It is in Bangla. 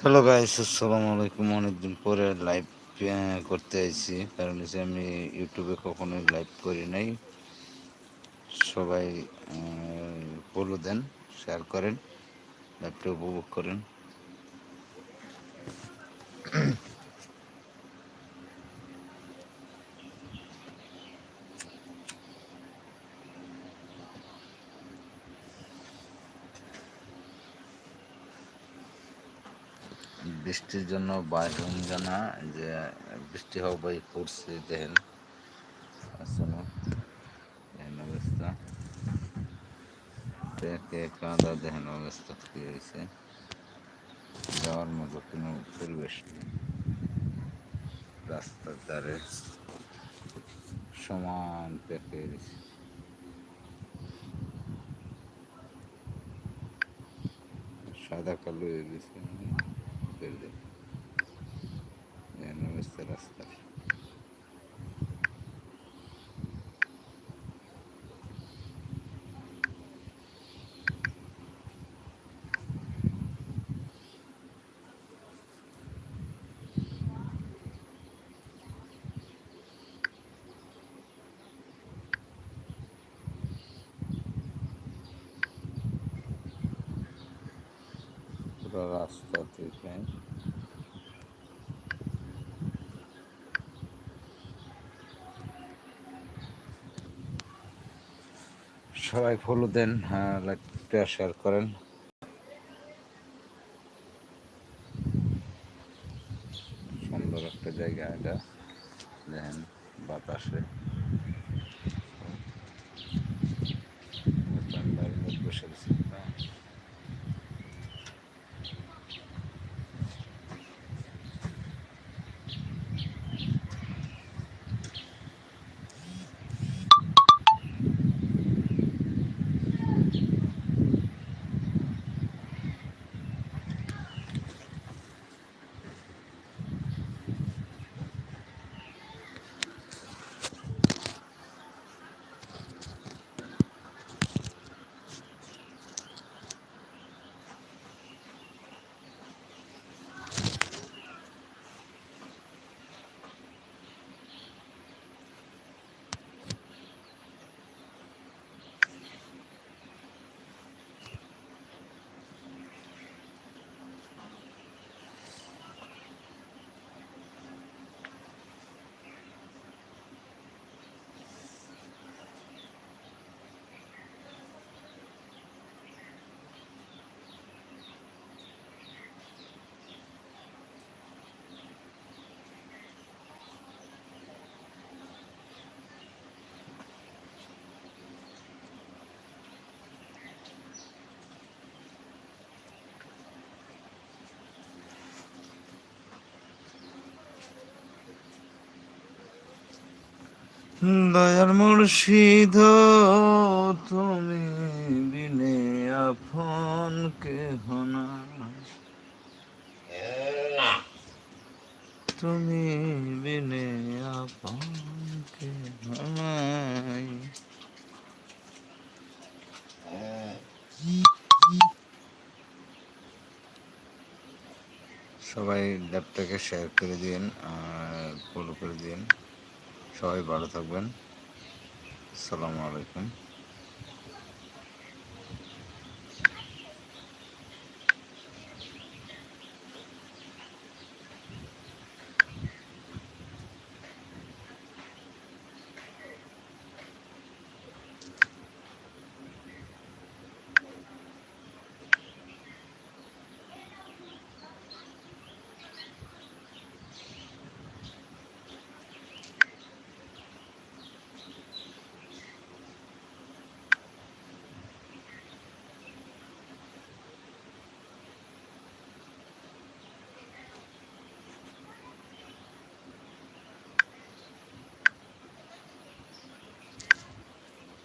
হ্যালো গাইস, আসসালামু আলাইকুম। অনেকদিন পরে লাইভ করতে আইছি, কারণ হচ্ছে আমি ইউটিউবে কখনোই লাইভ করি নাই। সবাই ফলো দেন, শেয়ার করেন, লাইভটা উপভোগ করেন। বৃষ্টির জন্য বাইরে জানা যে বৃষ্টি হোক বাই পড়ছে, দেখেন আসলে দেখেন অবস্থা, দেখে কাদা, দেখেন অবস্থা কি হয়েছে। যাওয়ার মতো কোনো পরিবেশ নেই। রাস্তার ধারে সমান পেকে গেছে। সাদা কালো হয়ে গেছে, অবস্থা রাস্তার। পুরো রাস্তা থেকে সবাই ফলো দেন, হ্যাঁ, লাইকটা শেয়ার করেন। সুন্দর একটা জায়গা এটা, দেখেন বাতাসে বসে গেছি। দয়ার মুর্শিদ, তুমি বিনে আপন কেহ না, তুমি বিনে আপন কেহ নাই। সবাই ল্যাপটপকে শেয়ার করে দিন আর ফলো করে দিন। সবাই ভালো থাকবেন। আসসালামু আলাইকুম।